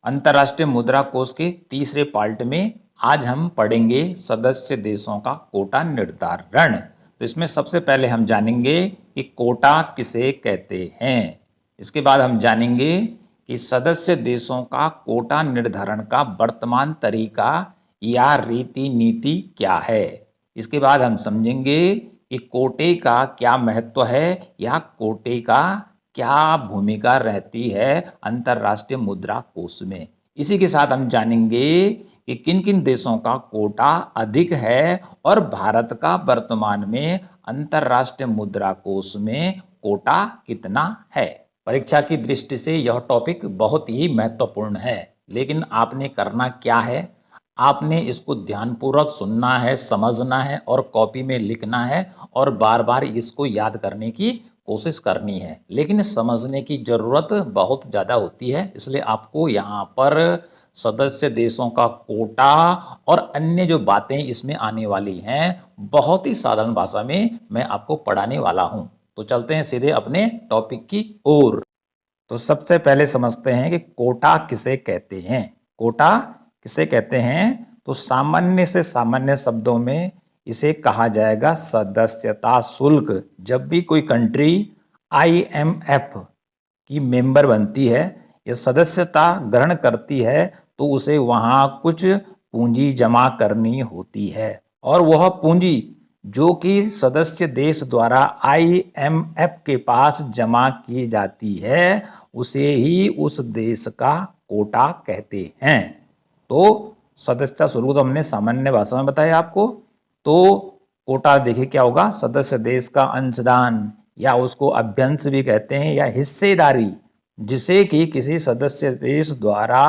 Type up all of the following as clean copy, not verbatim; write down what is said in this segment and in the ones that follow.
अंतर्राष्ट्रीय मुद्रा कोष के तीसरे पार्ट में आज हम पढ़ेंगे सदस्य देशों का कोटा निर्धारण। तो इसमें सबसे पहले हम जानेंगे कि कोटा किसे कहते हैं। इसके बाद हम जानेंगे कि सदस्य देशों का कोटा निर्धारण का वर्तमान तरीका या रीति नीति क्या है। इसके बाद हम समझेंगे कि कोटे का क्या महत्व है या कोटे का क्या भूमिका रहती है अंतर्राष्ट्रीय मुद्रा कोष में। इसी के साथ हम जानेंगे कि किन किन देशों का कोटा अधिक है और भारत का वर्तमान में अंतर्राष्ट्रीय मुद्रा कोष में कोटा कितना है। परीक्षा की दृष्टि से यह टॉपिक बहुत ही महत्वपूर्ण है, लेकिन आपने करना क्या है, आपने इसको ध्यानपूर्वक सुनना है, समझना है और कॉपी में लिखना है और बार बार इसको याद करने की कोशिश करनी है। लेकिन समझने की ज़रूरत बहुत ज़्यादा होती है, इसलिए आपको यहाँ पर सदस्य देशों का कोटा और अन्य जो बातें इसमें आने वाली हैं बहुत ही साधारण भाषा में मैं आपको पढ़ाने वाला हूँ। तो चलते हैं सीधे अपने टॉपिक की ओर। तो सबसे पहले समझते हैं कि कोटा किसे कहते हैं। कोटा किसे कहते हैं तो सामान्य से सामान्य शब्दों में इसे कहा जाएगा सदस्यता शुल्क। जब भी कोई कंट्री IMF की मेंबर बनती है या सदस्यता ग्रहण करती है तो उसे वहाँ कुछ पूंजी जमा करनी होती है और वह पूंजी जो कि सदस्य देश द्वारा IMF के पास जमा की जाती है उसे ही उस देश का कोटा कहते हैं। तो सदस्यता शुल्क तो हमने सामान्य भाषा में बताया आपको। तो कोटा देखिए क्या होगा, सदस्य देश का अंशदान या उसको अभ्यंश भी कहते हैं या हिस्सेदारी, जिसे कि किसी सदस्य देश द्वारा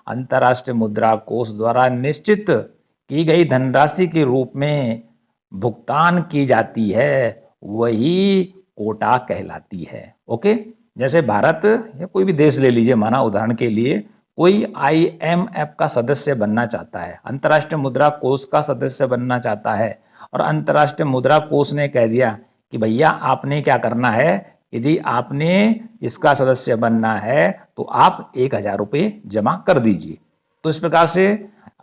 अंतर्राष्ट्रीय मुद्रा कोष द्वारा निश्चित की गई धनराशि के रूप में भुगतान की जाती है, वही कोटा कहलाती है। ओके, जैसे भारत या कोई भी देश ले लीजिए, माना उदाहरण के लिए कोई IMF का सदस्य बनना चाहता है, अंतर्राष्ट्रीय मुद्रा कोष का सदस्य बनना चाहता है और अंतर्राष्ट्रीय मुद्रा कोष ने कह दिया कि भैया आपने क्या करना है, यदि आपने इसका सदस्य बनना है तो आप 1,000 रुपये जमा कर दीजिए। तो इस प्रकार से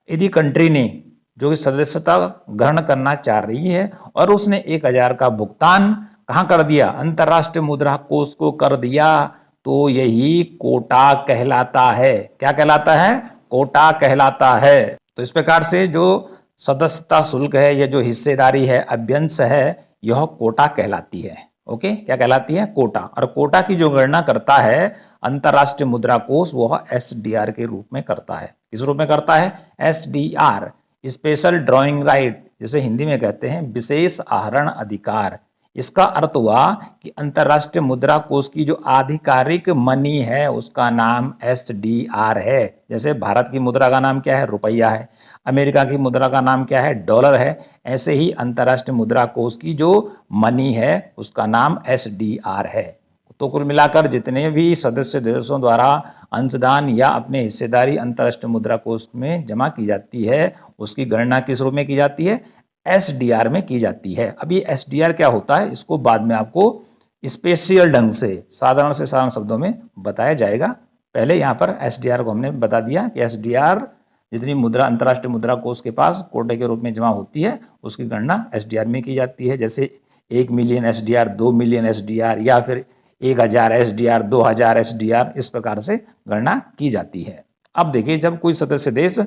यदि कंट्री ने जो सदस्यता ग्रहण करना चाह रही है और उसने 1,000 का भुगतान कहाँ कर दिया, अंतर्राष्ट्रीय मुद्रा कोष को कर दिया, तो यही कोटा कहलाता है। क्या कहलाता है? कोटा कहलाता है। तो इस प्रकार से जो सदस्यता शुल्क है या जो हिस्सेदारी है, अभ्यंश है, यह कोटा कहलाती है। ओके, क्या कहलाती है? कोटा। और कोटा की जो गणना करता है अंतर्राष्ट्रीय मुद्रा कोष, वह SDR के रूप में करता है। किस रूप में करता है? SDR, स्पेशल ड्रॉइंग राइट, जिसे हिंदी में कहते हैं विशेष आहरण अधिकार। इसका अर्थ हुआ कि अंतर्राष्ट्रीय मुद्रा कोष की जो आधिकारिक मनी है उसका नाम SDR है। जैसे भारत की मुद्रा का नाम क्या है? रुपया है। अमेरिका की मुद्रा का नाम क्या है? डॉलर है। ऐसे ही अंतर्राष्ट्रीय मुद्रा कोष की जो मनी है उसका नाम SDR है। तो कुल मिलाकर जितने भी सदस्य देशों द्वारा अंशदान या अपने हिस्सेदारी अंतर्राष्ट्रीय मुद्रा कोष में जमा की जाती है उसकी गणना किस रूप में की जाती है? SDR में की जाती है। अब ये SDR क्या होता है इसको बाद में आपको स्पेशल ढंग से साधारण शब्दों में बताया जाएगा। पहले यहाँ पर SDR को हमने बता दिया कि SDR जितनी मुद्रा अंतर्राष्ट्रीय मुद्रा कोष के पास कोटे के रूप में जमा होती है उसकी गणना SDR में की जाती है। जैसे 1 मिलियन SDR, 2 मिलियन SDR या फिर 1,000 SDR, 2,000 SDR, इस प्रकार से गणना की जाती है। अब देखिए, जब कोई सदस्य देश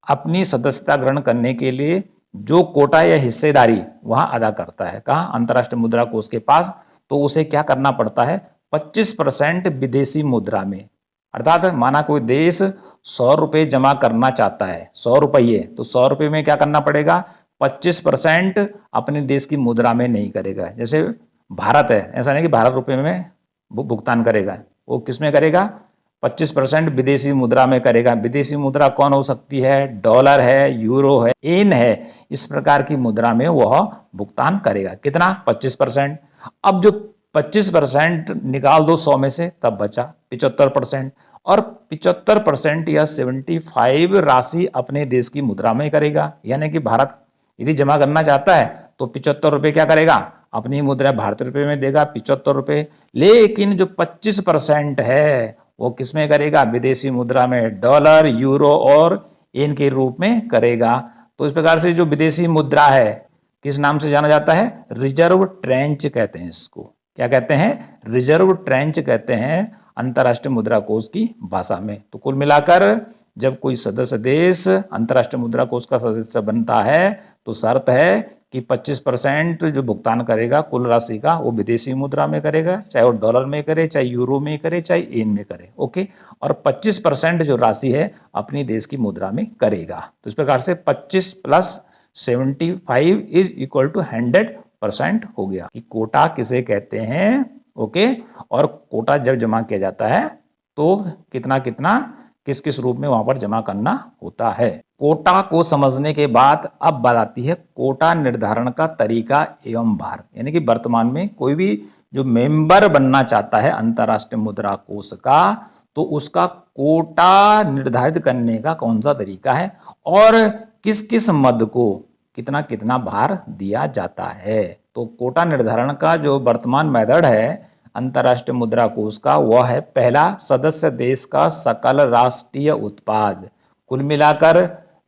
अपनी सदस्यता ग्रहण करने के लिए जो कोटा या हिस्सेदारी वहां अदा करता है, कहाँ? अंतर्राष्ट्रीय मुद्रा कोष के पास, तो उसे क्या करना पड़ता है? 25% विदेशी मुद्रा में। अर्थात माना कोई देश 100 रुपये जमा करना चाहता है, 100 रुपये, तो 100 रुपये में क्या करना पड़ेगा? 25% अपने देश की मुद्रा में नहीं करेगा। जैसे भारत है, ऐसा नहीं कि भारत रुपये में भुगतान करेगा, वो किस में करेगा? 25% विदेशी मुद्रा में करेगा। विदेशी मुद्रा कौन हो सकती है? डॉलर है, यूरो है, येन है, इस प्रकार की मुद्रा में वह भुगतान करेगा। कितना? 25%। अब जो 25% निकाल दो 100 में से, तब बचा 75%। और 75% या 75 राशि अपने देश की मुद्रा में करेगा। यानी कि भारत यदि जमा करना चाहता है तो 75 रुपये क्या करेगा? अपनी मुद्रा भारतीय रुपये में देगा 75 रुपये। लेकिन जो 25% है वो किस में करेगा? विदेशी मुद्रा में, डॉलर, यूरो और येन के रूप में करेगा। तो इस प्रकार से जो विदेशी मुद्रा है किस नाम से जाना जाता है? रिजर्व ट्रेंच कहते हैं इसको। क्या कहते हैं? रिजर्व ट्रेंच कहते हैं अंतर्राष्ट्रीय मुद्रा कोष की भाषा में। तो कुल मिलाकर जब कोई सदस्य देश अंतर्राष्ट्रीय मुद्रा कोष का सदस्य बनता है तो शर्त है कि 25% जो भुगतान करेगा कुल राशि का वो विदेशी मुद्रा में करेगा, चाहे वो डॉलर में करे, चाहे यूरो में करे, चाहे येन में करे, ओके। और 25% जो राशि है अपनी देश की मुद्रा में करेगा। तो इस प्रकार से 25 प्लस 75 इज इक्वल टू 100% हो गया कि कोटा किसे कहते हैं, ओके। और कोटा जब जमा किया जाता है तो कितना कितना किस किस रूप में वहां पर जमा करना होता है। कोटा को समझने के बाद अब बात आती है कोटा निर्धारण का तरीका एवं भार। यानी कि वर्तमान में कोई भी जो मेंबर बनना चाहता है अंतर्राष्ट्रीय मुद्रा कोष का तो उसका कोटा निर्धारित करने का कौन सा तरीका है और किस किस मद को कितना कितना भार दिया जाता है। तो कोटा निर्धारण का जो वर्तमान मेथड है अंतर्राष्ट्रीय मुद्रा कोष का वह है, पहला, सदस्य देश का सकल राष्ट्रीय उत्पाद। कुल मिलाकर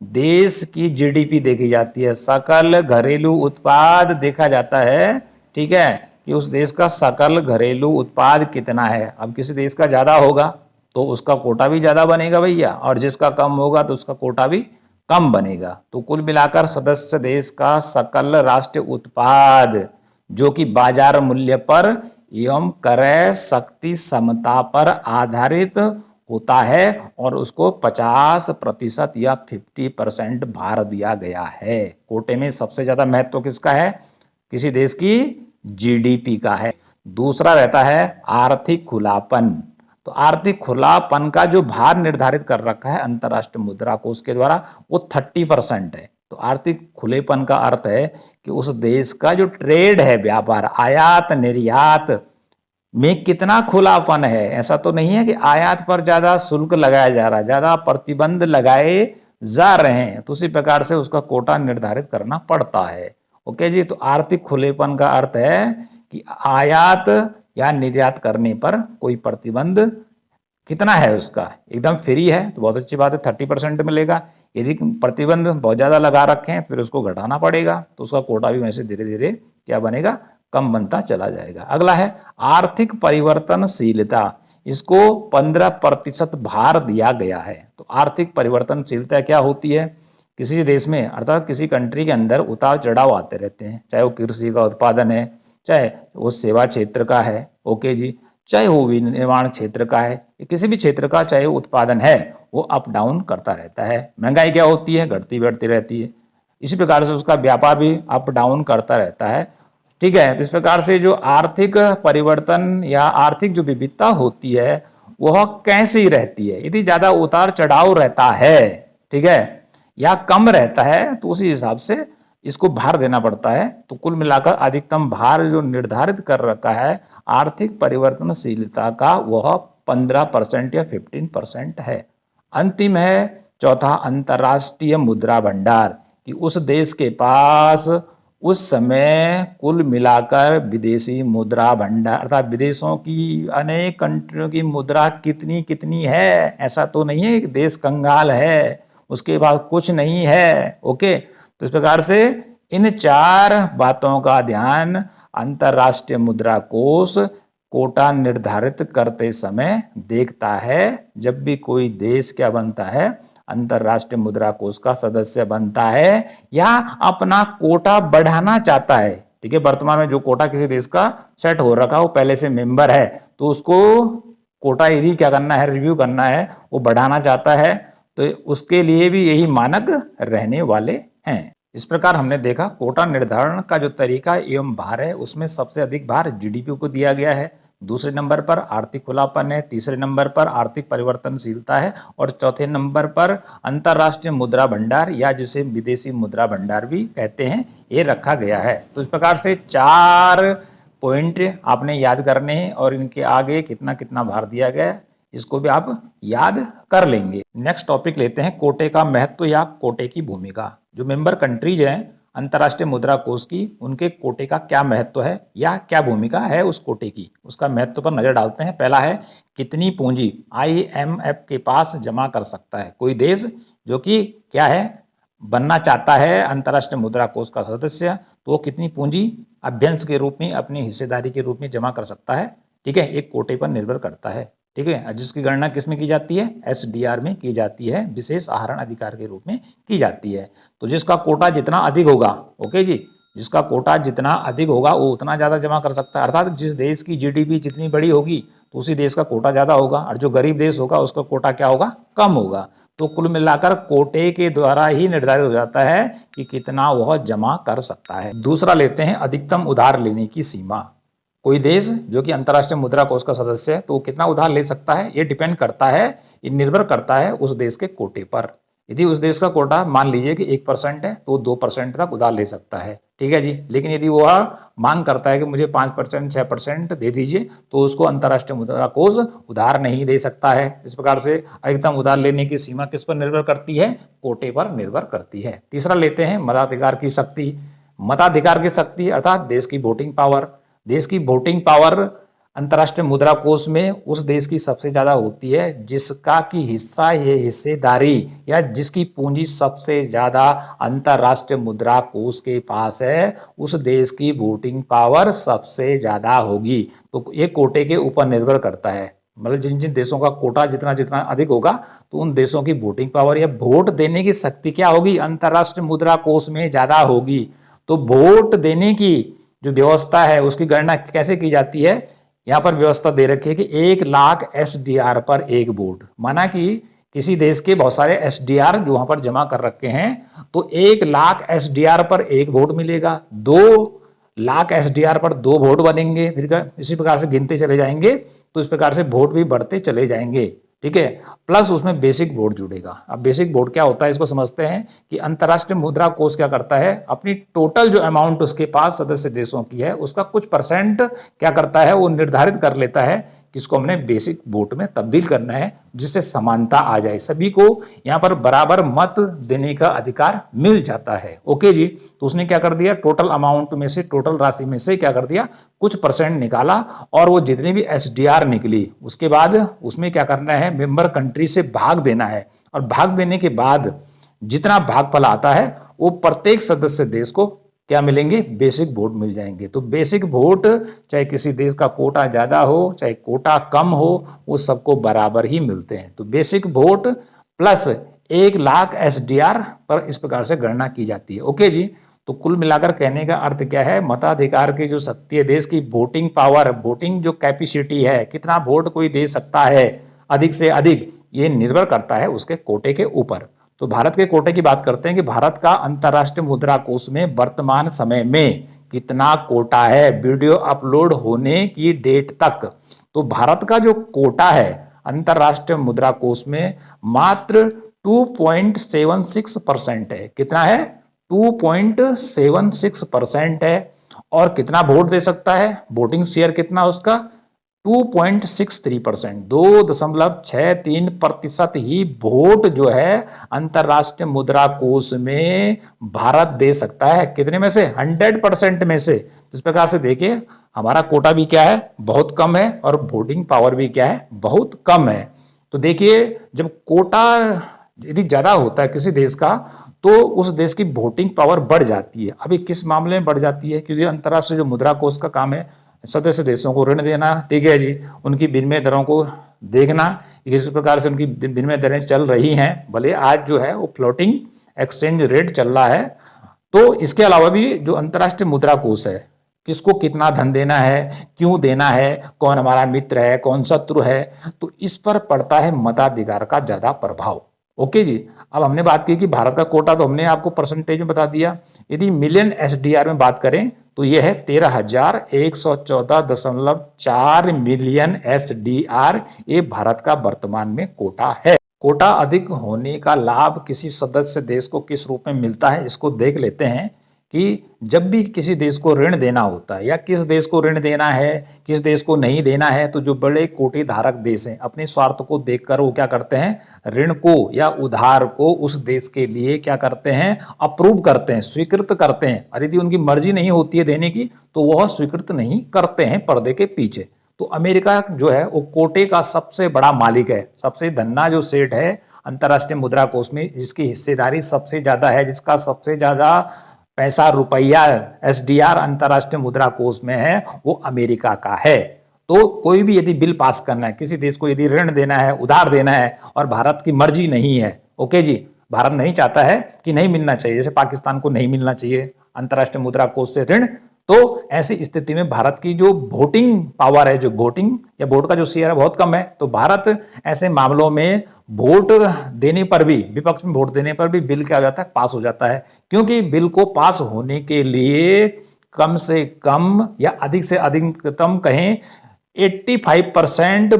देश की जीडीपी देखी जाती है, सकल घरेलू उत्पाद देखा जाता है, ठीक है, कि उस देश का सकल घरेलू उत्पाद कितना है। अब किसी देश का ज्यादा होगा तो उसका कोटा भी ज्यादा बनेगा भैया, और जिसका कम होगा तो उसका कोटा भी कम बनेगा। तो कुल मिलाकर सदस्य देश का सकल राष्ट्रीय उत्पाद जो कि बाजार मूल्य पर एवं क्रय शक्ति समता पर आधारित होता है और उसको 50% या 50% भार दिया गया है। कोटे में सबसे ज्यादा महत्व किसका है? किसी देश की जीडीपी का है। दूसरा रहता है आर्थिक खुलापन। तो आर्थिक खुलापन का जो भार निर्धारित कर रखा है अंतर्राष्ट्रीय मुद्रा कोष के द्वारा वो 30% है। तो आर्थिक खुलेपन का अर्थ है कि उस देश का जो ट्रेड है, व्यापार, आयात निर्यात में कितना खुलापन है। ऐसा तो नहीं है कि आयात पर ज्यादा शुल्क लगाया जा रहा है, ज्यादा प्रतिबंध लगाए जा रहे हैं, तो उसी प्रकार से उसका कोटा निर्धारित करना पड़ता है, ओके जी। तो आर्थिक खुलेपन का अर्थ है कि आयात या निर्यात करने पर कोई प्रतिबंध कितना है, उसका एकदम फ्री है तो बहुत अच्छी बात है, 30% मिलेगा। यदि प्रतिबंध बहुत ज्यादा लगा रखे हैं फिर उसको घटाना पड़ेगा, तो उसका कोटा भी वैसे धीरे धीरे क्या बनेगा, कम बनता चला जाएगा। अगला है आर्थिक परिवर्तनशीलता, इसको 15% भार दिया गया है। तो आर्थिक परिवर्तनशीलता क्या होती है? किसी देश में अर्थात किसी कंट्री के अंदर उतार चढ़ाव आते रहते हैं, चाहे वो कृषि का उत्पादन है, चाहे वो सेवा क्षेत्र का है, ओके जी, चाहे वो विनिर्माण क्षेत्र का है, किसी भी क्षेत्र का चाहे वो उत्पादन है वो अप डाउन करता रहता है। महंगाई क्या होती है? घटती बढ़ती रहती है। इसी प्रकार से उसका व्यापार भी अप डाउन करता रहता है, ठीक है। तो इस प्रकार से जो आर्थिक परिवर्तन या आर्थिक जो विविधता होती है वह कैसी रहती है? यदि ज्यादा उतार चढ़ाव रहता है, ठीक है, या कम रहता है तो उसी हिसाब से इसको भार देना पड़ता है। तो कुल मिलाकर अधिकतम भार जो निर्धारित कर रखा है आर्थिक परिवर्तनशीलता का वह 15% या 15% है। अंतिम है चौथा अंतर्राष्ट्रीय मुद्रा भंडार, कि उस देश के पास उस समय कुल मिलाकर विदेशी मुद्रा भंडार अर्थात विदेशों की अनेक कंट्रियों की मुद्रा कितनी कितनी है। ऐसा तो नहीं है कि देश कंगाल है उसके पास कुछ नहीं है, ओके। तो इस प्रकार से इन 4 बातों का ध्यान अंतर्राष्ट्रीय मुद्रा कोष कोटा निर्धारित करते समय देखता है। जब भी कोई देश क्या बनता है, अंतर्राष्ट्रीय मुद्रा कोष का सदस्य बनता है या अपना कोटा बढ़ाना चाहता है, ठीक है। वर्तमान में जो कोटा किसी देश का सेट हो रखा वो पहले से मेंबर है, तो उसको कोटा यदि क्या करना है, रिव्यू करना है, वो बढ़ाना चाहता है, तो उसके लिए भी यही मानक रहने वाले हैं। इस प्रकार हमने देखा कोटा निर्धारण का जो तरीका एवं भार है उसमें सबसे अधिक भार जीडीपी को दिया गया है, दूसरे नंबर पर आर्थिक खुलापन है, तीसरे नंबर पर आर्थिक परिवर्तनशीलता है और चौथे नंबर पर अंतर्राष्ट्रीय मुद्रा भंडार या जिसे विदेशी मुद्रा भंडार भी कहते हैं ये रखा गया है। तो इस प्रकार से 4 पॉइंट आपने याद करने हैं और इनके आगे कितना कितना भार दिया गया है इसको भी आप याद कर लेंगे। नेक्स्ट टॉपिक लेते हैं कोटे का महत्व या कोटे की भूमिका। जो मेंबर कंट्रीज हैं अंतर्राष्ट्रीय मुद्रा कोष की उनके कोटे का क्या महत्व है या क्या भूमिका है उस कोटे की, उसका महत्व पर नजर डालते हैं। पहला है कितनी पूंजी IMF के पास जमा कर सकता है कोई देश जो कि क्या है बनना चाहता है अंतर्राष्ट्रीय मुद्रा कोष का सदस्य, तो वो कितनी पूंजी अभ्यंश के रूप में अपनी हिस्सेदारी के रूप में जमा कर सकता है। ठीक है, एक कोटे पर निर्भर करता है। ठीक है, जिसकी गणना किस में की जाती है, SDR में की जाती है, विशेष आहरण अधिकार के रूप में की जाती है। तो जिसका कोटा जितना अधिक होगा, ओके जी, जिसका कोटा जितना अधिक होगा वो उतना ज्यादा जमा कर सकता है। अर्थात जिस देश की GDP जितनी बड़ी होगी तो उसी देश का कोटा ज्यादा होगा, और जो गरीब देश होगा उसका कोटा क्या होगा, कम होगा। तो कुल मिलाकर कोटे के द्वारा ही निर्धारित हो जाता है कि कितना वह जमा कर सकता है। दूसरा लेते हैं अधिकतम उधार लेने की सीमा। कोई देश जो कि अंतर्राष्ट्रीय मुद्रा कोष का सदस्य है तो वो कितना उधार ले सकता है, ये डिपेंड करता है, ये निर्भर करता है उस देश के कोटे पर। यदि उस देश का कोटा मान लीजिए कि 1% है तो 2% तक उधार ले सकता है। ठीक है जी, लेकिन यदि वह मांग करता है कि मुझे 5% 6% दे दीजिए तो उसको अंतर्राष्ट्रीय मुद्रा कोष उधार नहीं दे सकता है। इस प्रकार से अधिकतम उधार लेने की सीमा किस पर निर्भर करती है, कोटे पर निर्भर करती है। तीसरा लेते हैं मताधिकार की शक्ति। मताधिकार की शक्ति अर्थात देश की वोटिंग पावर। देश की वोटिंग पावर अंतर्राष्ट्रीय मुद्रा कोष में उस देश की सबसे ज्यादा होती है जिसका की हिस्सा ये हिस्सेदारी या जिसकी पूंजी सबसे ज्यादा अंतर्राष्ट्रीय मुद्रा कोष के पास है, उस देश की वोटिंग पावर सबसे ज्यादा होगी। तो ये कोटे के ऊपर निर्भर करता है, मतलब जिन जिन देशों का कोटा जितना जितना अधिक होगा तो उन देशों की वोटिंग पावर या वोट देने की शक्ति क्या होगी, अंतर्राष्ट्रीय मुद्रा कोष में ज्यादा होगी। तो वोट देने की जो व्यवस्था है उसकी गणना कैसे की जाती है, यहां पर व्यवस्था दे रखी है कि 1 लाख SDR पर एक वोट। माना कि किसी देश के बहुत सारे SDR जो वहां पर जमा कर रखे हैं तो 1 लाख SDR पर एक वोट मिलेगा, 2 लाख SDR पर 2 वोट बनेंगे, फिर इसी प्रकार से गिनते चले जाएंगे तो इस प्रकार से वोट भी बढ़ते चले जाएंगे। ठीक है, प्लस उसमें बेसिक वोट जुड़ेगा। अब बेसिक वोट क्या होता है इसको समझते हैं कि अंतर्राष्ट्रीय मुद्रा कोष क्या करता है, अपनी टोटल जो अमाउंट उसके पास सदस्य देशों की है उसका कुछ परसेंट क्या करता है, वो निर्धारित कर लेता है किसको हमने बेसिक वोट में तब्दील करना है, जिससे समानता आ जाए, सभी को यहां पर बराबर मत देने का अधिकार मिल जाता है। ओके जी, तो उसने क्या कर दिया, टोटल अमाउंट में से, टोटल राशि में से क्या कर दिया, कुछ परसेंट निकाला और वो जितनी भी SDR निकली उसके बाद उसमें क्या करना है, मेंबर कंट्री से भाग देना है, और भाग देने के बाद जितना भागफल आता है वो प्रत्येक सदस्य देश को क्या मिलेंगे, बेसिक वोट मिल जाएंगे। तो बेसिक वोट चाहे किसी देश का कोटा ज्यादा हो चाहे कोटा कम हो वो सबको बराबर ही मिलते हैं। तो basic vote plus 1 lakh SDR पर इस प्रकार से गणना की जाती है। ओके जी, तो कुल मिलाकर कहने का अर्थ क्या है, मताधिकार की जो शक्ति है, देश की वोटिंग पावर, वोटिंग जो कैपेसिटी है, कितना वोट कोई दे सकता है अधिक से अधिक, ये निर्भर करता है उसके कोटे के ऊपर। तो भारत के कोटे की बात करते हैं कि भारत का अंतर्राष्ट्रीय मुद्रा कोष में वर्तमान समय में कितना कोटा है वीडियो अपलोड होने की डेट तक। तो भारत का जो कोटा है अंतर्राष्ट्रीय मुद्रा कोष में मात्र 2.76% है। कितना है, 2.76% है। और कितना वोट दे सकता है, वोटिंग शेयर कितना उसका, 2.63%, 2.63% ही वोट जो है अंतर्राष्ट्रीय मुद्रा कोष में भारत दे सकता है। कितने में से, 100% में से। इस प्रकार से देखिए हमारा कोटा भी क्या है, बहुत कम है, और वोटिंग पावर भी क्या है, बहुत कम है। तो देखिए जब कोटा यदि ज्यादा होता है किसी देश का तो उस देश की वोटिंग पावर बढ़ जाती है। अभी किस मामले में बढ़ जाती है, क्योंकि अंतर्राष्ट्रीय जो मुद्रा कोष का काम है सदस्य देशों को ऋण देना, ठीक है जी, उनकी विनिमय दरों को देखना किस प्रकार से उनकी विनिमय दरें चल रही हैं। भले आज जो है वो फ्लोटिंग एक्सचेंज रेट चल रहा है, तो इसके अलावा भी जो अंतर्राष्ट्रीय मुद्रा कोष है किसको कितना धन देना है, क्यों देना है, कौन हमारा मित्र है कौन शत्रु है, तो इस पर पड़ता है मताधिकार का ज्यादा प्रभाव। ओके जी, अब हमने बात की कि भारत का कोटा तो हमने आपको परसेंटेज में बता दिया। यदि मिलियन SDR में बात करें तो यह है 13,114.4 मिलियन SDR, ये भारत का वर्तमान में कोटा है। कोटा अधिक होने का लाभ किसी सदस्य देश को किस रूप में मिलता है इसको देख लेते हैं। कि जब भी किसी देश को ऋण देना होता है या किस देश को ऋण देना है, किस देश को नहीं देना है, तो जो बड़े कोटि धारक देश हैं अपने स्वार्थ को देखकर वो क्या करते हैं, ऋण को या उधार को उस देश के लिए क्या करते हैं, अप्रूव करते हैं, स्वीकृत करते हैं। और यदि उनकी मर्जी नहीं होती है देने की तो वह स्वीकृत नहीं करते हैं पर्दे के पीछे। तो अमेरिका जो है वो कोटे का सबसे बड़ा मालिक है, सबसे धन्ना जो सेठ है अंतर्राष्ट्रीय मुद्रा कोष में, जिसकी हिस्सेदारी सबसे ज्यादा है, जिसका सबसे ज्यादा पैसा रुपया एसडीआर अंतर्राष्ट्रीय मुद्रा कोष में है, वो अमेरिका का है। तो कोई भी यदि बिल पास करना है, किसी देश को यदि ऋण देना है, उधार देना है और भारत की मर्जी नहीं है, ओके जी, भारत नहीं चाहता है कि नहीं मिलना चाहिए, जैसे पाकिस्तान को नहीं मिलना चाहिए अंतर्राष्ट्रीय मुद्रा कोष से ऋण, तो ऐसी स्थिति में भारत की जो वोटिंग पावर है, जो वोटिंग या वोट का जो शेयर है बहुत कम है, तो भारत ऐसे मामलों में वोट देने पर भी, विपक्ष में वोट देने पर भी बिल क्या हो जाता है, पास हो जाता है। क्योंकि बिल को पास होने के लिए कम से कम या अधिक से अधिकतम कहें 85%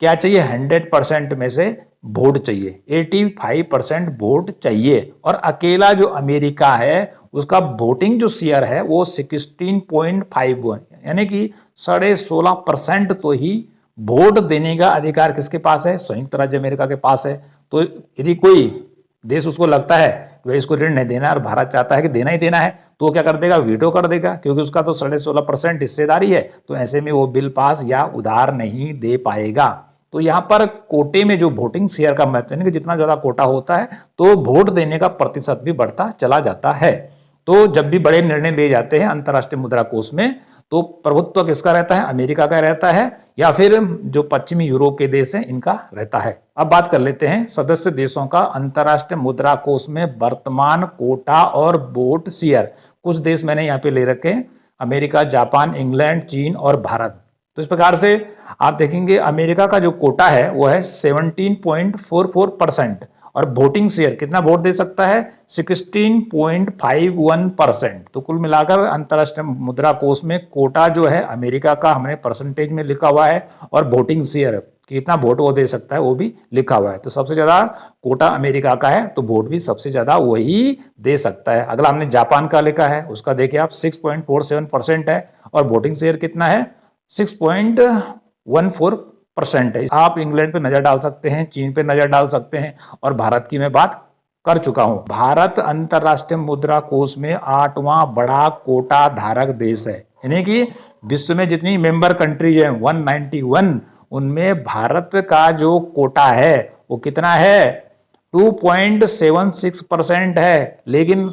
क्या चाहिए, 100% में से वोट चाहिए, 85% वोट चाहिए। और अकेला जो अमेरिका है उसका वोटिंग जो शेयर है वो 16.51, यानी कि 16.5% तो ही वोट देने का अधिकार किसके पास है, संयुक्त राज्य अमेरिका के पास है। तो यदि कोई देश उसको लगता है कि भाई इसको ऋण नहीं देना और भारत चाहता है कि देना ही देना है, तो वो क्या कर देगा, वीटो कर देगा, क्योंकि उसका तो 16.5% हिस्सेदारी है। तो ऐसे में वो बिल पास या उधार नहीं दे पाएगा। तो यहाँ पर कोटे में जो वोटिंग शेयर का महत्व है कि जितना ज्यादा कोटा होता है तो वोट देने का प्रतिशत भी बढ़ता चला जाता है। तो जब भी बड़े निर्णय लिए जाते हैं अंतर्राष्ट्रीय मुद्रा कोष में, तो प्रभुत्व किसका रहता है, अमेरिका का रहता है या फिर जो पश्चिमी यूरोप के देश हैं इनका रहता है। अब बात कर लेते हैं सदस्य देशों का अंतर्राष्ट्रीय मुद्रा कोष में वर्तमान कोटा और वोट शेयर। कुछ देश मैंने यहाँ पे ले रखे हैं, अमेरिका, जापान, इंग्लैंड, चीन और भारत। तो इस प्रकार से आप देखेंगे अमेरिका का जो कोटा है वो है 17.44% और वोटिंग शेयर कितना वोट दे सकता है, 16.51%। तो कुल मिलाकर अंतर्राष्ट्रीय मुद्रा कोष में कोटा जो है अमेरिका का हमने परसेंटेज में लिखा हुआ है और वोटिंग शेयर कितना वोट वो दे सकता है वो भी लिखा हुआ है। तो सबसे ज्यादा कोटा अमेरिका का है तो वोट भी सबसे ज्यादा वही दे सकता है। अगला हमने जापान का लिखा है, उसका देखिए आप 6.47% है और वोटिंग शेयर कितना है, 6.14% है। आप इंग्लैंड पे नजर डाल सकते हैं, चीन पे नजर डाल सकते हैं और भारत की मैं बात कर चुका हूं। भारत अंतर्राष्ट्रीय मुद्रा कोष में 8वां बड़ा कोटा धारक देश है, यानी कि विश्व में जितनी मेंबर कंट्री है 191, उनमें भारत का जो कोटा है वो कितना है, 2.76% है। लेकिन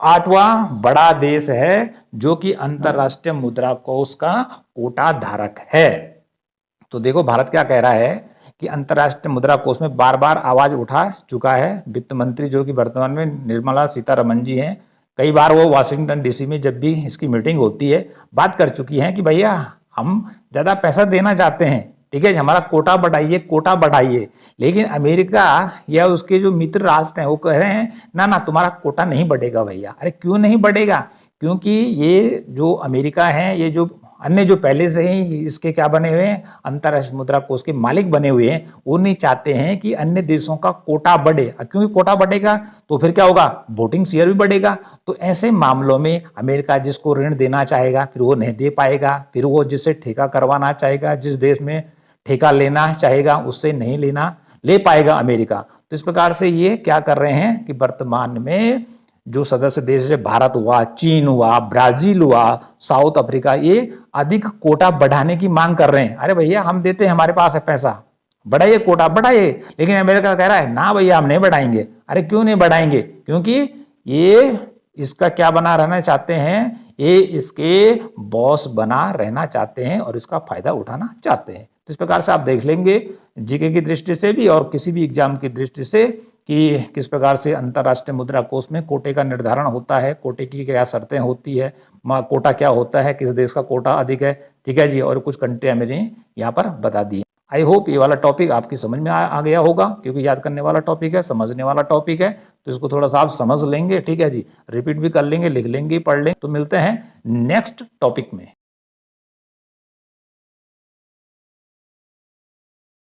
8वां बड़ा देश है जो कि अंतर्राष्ट्रीय मुद्रा कोष का कोटा धारक है। तो देखो भारत क्या कह रहा है कि अंतर्राष्ट्रीय मुद्रा कोष में बार बार आवाज उठा चुका है। वित्त मंत्री जो कि वर्तमान में निर्मला सीतारमण जी हैं, कई बार वो वाशिंगटन डीसी में जब भी इसकी मीटिंग होती है बात कर चुकी हैं कि भैया हम ज्यादा पैसा देना चाहते हैं, ठीक है, हमारा कोटा बढ़ाइए, कोटा बढ़ाइए। लेकिन अमेरिका या उसके जो मित्र राष्ट्र हैं वो कह रहे हैं ना ना तुम्हारा कोटा नहीं बढ़ेगा भैया। अरे क्यों नहीं बढ़ेगा, क्योंकि ये जो अमेरिका है, ये जो अन्य जो पहले से ही इसके क्या बने हुए हैं, अंतर्राष्ट्रीय मुद्रा कोष के मालिक बने हुए हैं, वो नहीं चाहते हैं कि अन्य देशों का कोटा बढ़े। क्योंकि कोटा बढ़ेगा तो फिर क्या होगा, वोटिंग शेयर भी बढ़ेगा। तो ऐसे मामलों में अमेरिका जिसको ऋण देना चाहेगा फिर वो नहीं दे पाएगा, फिर वो जिससे ठेका करवाना चाहेगा, जिस देश में ठेका लेना चाहेगा उससे नहीं ले पाएगा अमेरिका। तो इस प्रकार से ये क्या कर रहे हैं कि वर्तमान में जो सदस्य देश है, भारत हुआ, चीन हुआ, ब्राजील हुआ, साउथ अफ्रीका, ये अधिक कोटा बढ़ाने की मांग कर रहे हैं। अरे भैया हम देते हैं, हमारे पास है पैसा, बढ़ाइए कोटा बढ़ाइए। लेकिन अमेरिका कह रहा है ना भैया हम नहीं बढ़ाएंगे। अरे क्यों नहीं बढ़ाएंगे, क्योंकि ये इसका क्या बना रहना चाहते हैं, ये इसके बॉस बना रहना चाहते हैं और इसका फायदा उठाना चाहते हैं। तो इस प्रकार से आप देख लेंगे जीके की दृष्टि से भी और किसी भी एग्जाम की दृष्टि से कि किस प्रकार से अंतर्राष्ट्रीय मुद्रा कोष में कोटे का निर्धारण होता है, कोटे की क्या शर्तें होती है, कोटा क्या होता है, किस देश का कोटा अधिक है, ठीक है जी, और कुछ कंट्रियां मैंने यहाँ पर बता दी। आई होप ये वाला टॉपिक आपकी समझ में आ गया होगा, क्योंकि याद करने वाला टॉपिक है, समझने वाला टॉपिक है, तो इसको थोड़ा सा आप समझ लेंगे, ठीक है जी, रिपीट भी कर लेंगे, लिख लेंगे, पढ़ लेंगे। तो मिलते हैं नेक्स्ट टॉपिक में।